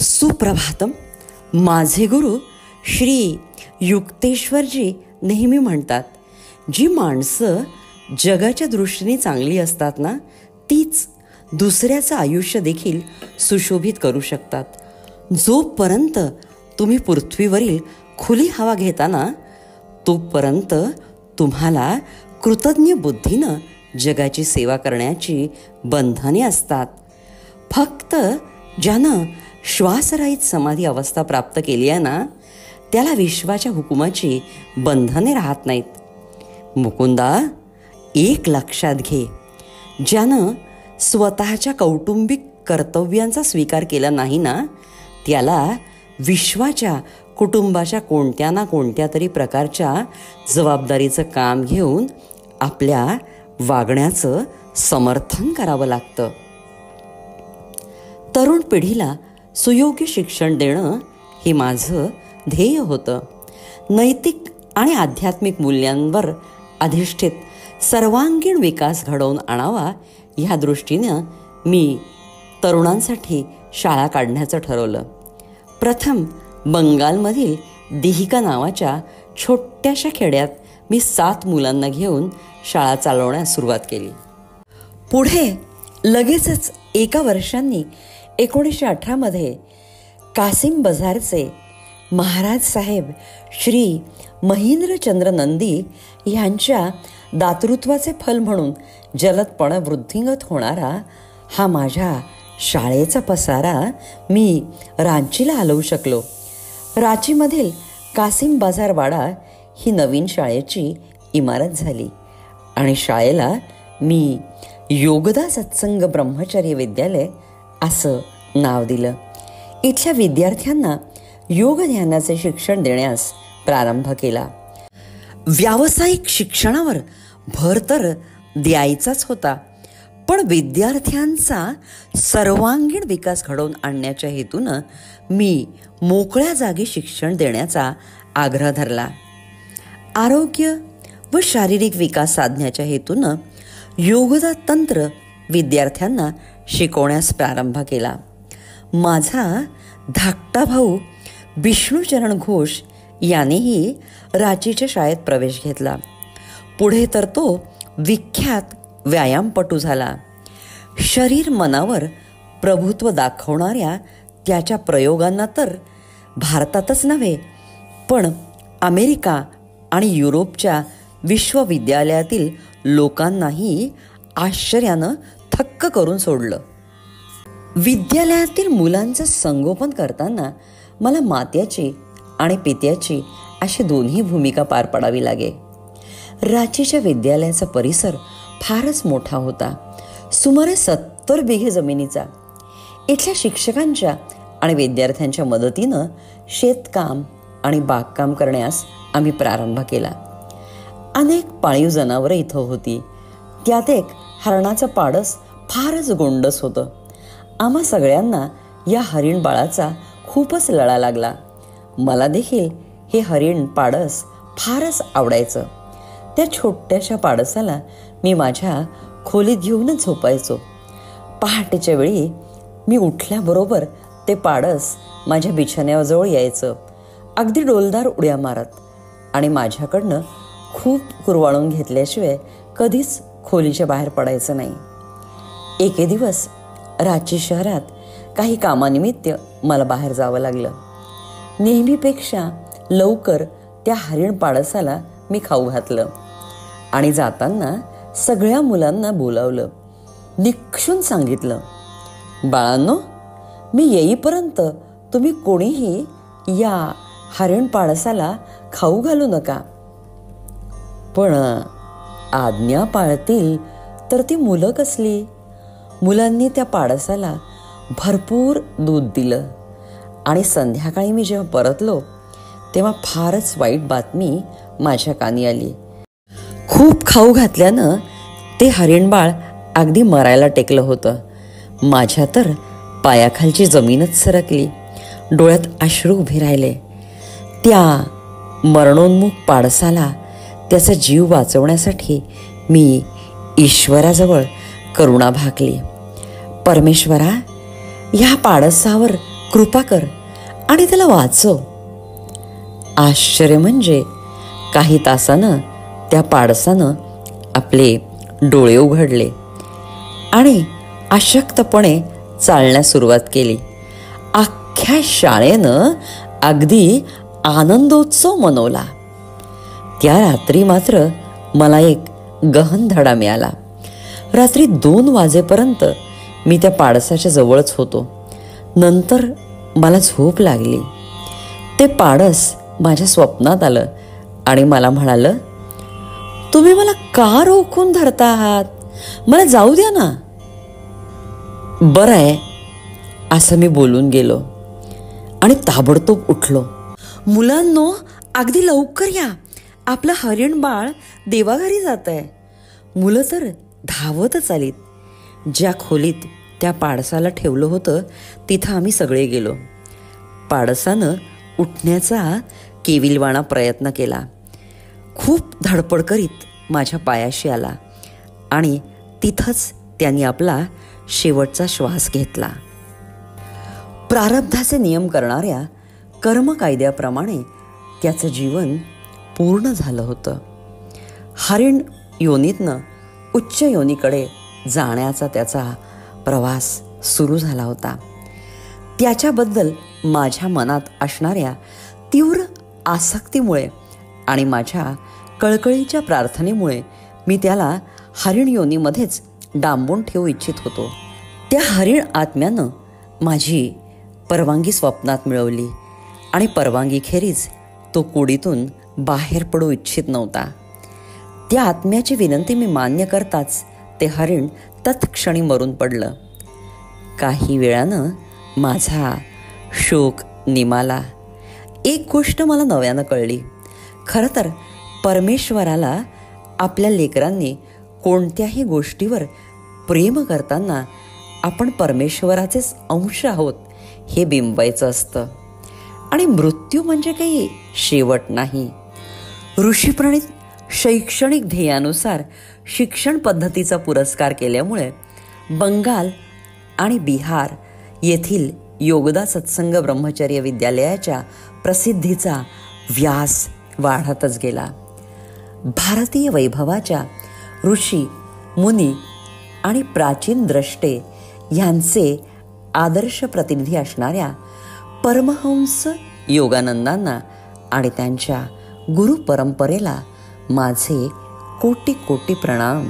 सुप्रभातम. माझे गुरु श्री युक्तेश्वरजी नेहमी म्हणतात, जी माणसं जगाच्या दृष्टीने चांगली असतात ना, तीच दुसऱ्याचं आयुष्य देखील सुशोभित करू शकतात. जोपर्यंत तुम्ही पृथ्वीवरील खुली हवा घेता ना, तोपर्यंत तुम्हाला कृतज्ञ बुद्धीनं जगाची सेवा करण्याची बंधने असतात. फक्त ज्यानं श्वासरहित समाधी अवस्था प्राप्त केली आहे ना, त्याला विश्वाच्या हुकुमाची बंधने राहत नाहीत. मुकुंदा, एक लक्षात घे, ज्यानं स्वतःच्या कौटुंबिक कर्तव्यांचा स्वीकार केला नाही ना, त्याला विश्वाच्या कुटुंबाच्या कोणत्या ना कोणत्या तरी प्रकारच्या जबाबदारीचं काम घेऊन आपल्या वागण्याचं समर्थन करावं लागतं. तरुण पिढीला सुयोग्य शिक्षण देणं हे माझं ध्येय होतं. नैतिक आणि आध्यात्मिक मूल्यांवर अधिष्ठित सर्वांगीण विकास घडवून आणावा, ह्या दृष्टीनं मी तरुणांसाठी शाळा काढण्याचं ठरवलं. प्रथम बंगालमधील दिहिका नावाच्या छोट्याशा खेड्यात मी 7 मुलांना घेऊन शाळा चालवण्यास सुरुवात केली. पुढे लगेचच एका वर्षांनी 1918 कासिम बाजारचे महाराज साहेब श्री महेंद्रचंद्र नंदी यांच्या दातृत्वाचे फल म्हणून जलदपणे वृद्धिंगत होणारा हा माझ्या शाळेचा पसारा मी रांचीला हलवू शकलो. रांचीमधील कासिम बाजार वाडा ही नवीन शाळेची इमारत झाली आणि शाळेला मी योगदा सत्संग ब्रह्मचर्य विद्यालय असं नाव दिलं. इथल्या विद्यार्थ्यांना योग ध्यानाचे शिक्षण देण्यास प्रारंभ केला. व्यावसायिक शिक्षणावर भर तर द्यायचाच होता, पण विद्यार्थ्यांचा सर्वांगीण विकास घडवून आणण्याच्या हेतूनं मी मोकळ्या जागी शिक्षण देण्याचा आग्रह धरला. आरोग्य व शारीरिक विकास साधण्याच्या हेतूनं योगदा तंत्र विद्यार्थ्यांना शिकवण्यास प्रारंभ केला. माझा धाकटा भाऊ विष्णुचरण घोष यानेही रांचीच्या शाळेत प्रवेश घेतला. पुढे तर तो विख्यात व्यायामपटू झाला. शरीर मनावर प्रभुत्व दाखवणाऱ्या त्याच्या प्रयोगांना तर भारतातच नव्हे, पण अमेरिका आणि युरोपच्या विश्वविद्यालयातील लोकांनाही आश्चर्यानं थक्क करून सोडलं. विद्यालयातील मुलांचं संगोपन करताना मला मात्याची आणि पित्याची अशी दोन्ही भूमिका पार पाडावी लागे. रांचीच्या विद्यालयाचा परिसर फारच मोठा होता, सुमारे 70 बिघे जमिनीचा. इथल्या शिक्षकांच्या आणि विद्यार्थ्यांच्या मदतीनं शेतकाम आणि बागकाम करण्यास आम्ही प्रारंभ केला. अनेक पाळीव जनावरं इथं होती. त्यात एक हरणाचं पाडस फारच गोंडस होतं. आम्हा सगळ्यांना या हरिण बाळाचा खूपच लळा लागला. मला देखील हे हरिण पाडस फारच आवडायचं. त्या छोट्याशा पाडसाला मी माझ्या खोलीत घेऊनच झोपायचो. पहाटेच्या वेळी मी उठल्याबरोबर ते पाडस माझ्या बिछाण्याजवळ यायचं, अगदी डोलदार उड्या मारत, आणि माझ्याकडनं खूप कुरवाळून घेतल्याशिवाय कधीच खोलीच्या बाहेर पडायचं नाही. एके दिवस रांची शहरात काही कामानिमित्त मला बाहेर जावं लागलं. नेहमीपेक्षा लवकर त्या हरिण पाडसाला मी खाऊ घातलं आणि जाताना सगळ्या मुलांना बोलावलं. निक्षून सांगितलं, बाळांनो, मी येईपर्यंत तुम्ही कोणीही या हरिण पाडसाला खाऊ घालू नका. पण आज्ञा पाळतील तर ती मुलं कसली? मुलांनी त्या पाडसाला भरपूर दूध दिलं आणि संध्याकाळी मी जेव्हा परतलो तेव्हा फारच वाईट बातमी माझ्या कानी आली. खूप खाऊ घातल्यानं ते हरिणबाळ अगदी मरायला टेकलं होतं. माझ्या तर पायाखालची जमीनच सरकली. डोळ्यात अश्रू उभे राहिले. त्या मरणोन्मुख पाडसाला त्याचा जीव वाचवण्यासाठी मी ईश्वराजवळ करुणा भाकली. परमेश्वरा, ह्या पाडसावर कृपा कर आणि त्याला वाचव. आश्चर्य म्हणजे काही तासानं त्या पाडसानं आपले डोळे उघडले आणि अशक्तपणे चालण्यास सुरुवात केली. अख्ख्या शाळेनं अगदी आनंदोत्सव मनवला. त्या रात्री मात्र मला एक गहन धडा मिळाला. रात्री 2 वाजेपर्यंत मी त्या पाडसाच्या जवळच होतो. नंतर मला झोप लागली. ते पाडस माझ्या स्वप्नात आलं आणि मला म्हणालं, तुम्ही मला का रोखून धरता आहात? मला जाऊ द्या ना. बरं आहे असं मी बोलून गेलो आणि ताबडतोब उठलो. मुलांनो, अगदी लवकर या, आपलं हरिण बाळ देवाघरी जात आहे. मुलं तर धावतच आलीत. ज्या खोलीत त्या पाडसाला ठेवलं होतं तिथं आम्ही सगळे गेलो. पाडसानं उठण्याचा केविलवाणा प्रयत्न केला. खूप धडपड करीत माझ्या पायाशी आला आणि तिथंच त्यांनी आपला शेवटचा श्वास घेतला. प्रारब्धाचे नियम करणाऱ्या कर्मकायद्याप्रमाणे त्याचं जीवन पूर्ण झालं होतं. हरिण योनीतनं उच्च योनीकडे जाण्याचा त्याचा प्रवास सुरू झाला होता. त्याच्याबद्दल माझ्या मनात असणाऱ्या तीव्र आसक्तीमुळे आणि माझ्या कळकळीच्या प्रार्थनेमुळे मी त्याला हरिण योनीमध्येच डांबून ठेवू इच्छित होतो. त्या हरिण आत्म्यानं माझी परवानगी स्वप्नात मिळवली आणि परवानगीखेरीज तो कुडीतून बाहेर पडू इच्छित नव्हता. त्या आत्म्याची विनंती मी मान्य करताच ते हरिण तत्क्षणी मरून पडलं. काही वेळानं माझा शोक निमाला. एक गोष्ट मला नव्यानं कळली. खरं तर परमेश्वराला आपल्या लेकरांनी कोणत्याही गोष्टीवर प्रेम करताना आपण परमेश्वराचेच अंश आहोत हे बिंबवायचं असतं. आणि मृत्यू म्हणजे काही शेवट नाही. ऋषीप्रणीत शैक्षणिक ध्येयानुसार शिक्षण पद्धतीचा पुरस्कार केल्यामुळे बंगाल आणि बिहार येथील योगदा सत्संग ब्रह्मचर्य विद्यालयाच्या प्रसिद्धीचा व्यास वाढतच गेला. भारतीय वैभवाच्या ऋषी, मुनी आणि प्राचीन द्रष्टे यांचे आदर्श प्रतिनिधी असणाऱ्या परमहंस योगानंदांना आणि त्यांच्या गुरु परंपरेला माझे कोटी कोटी प्रणाम.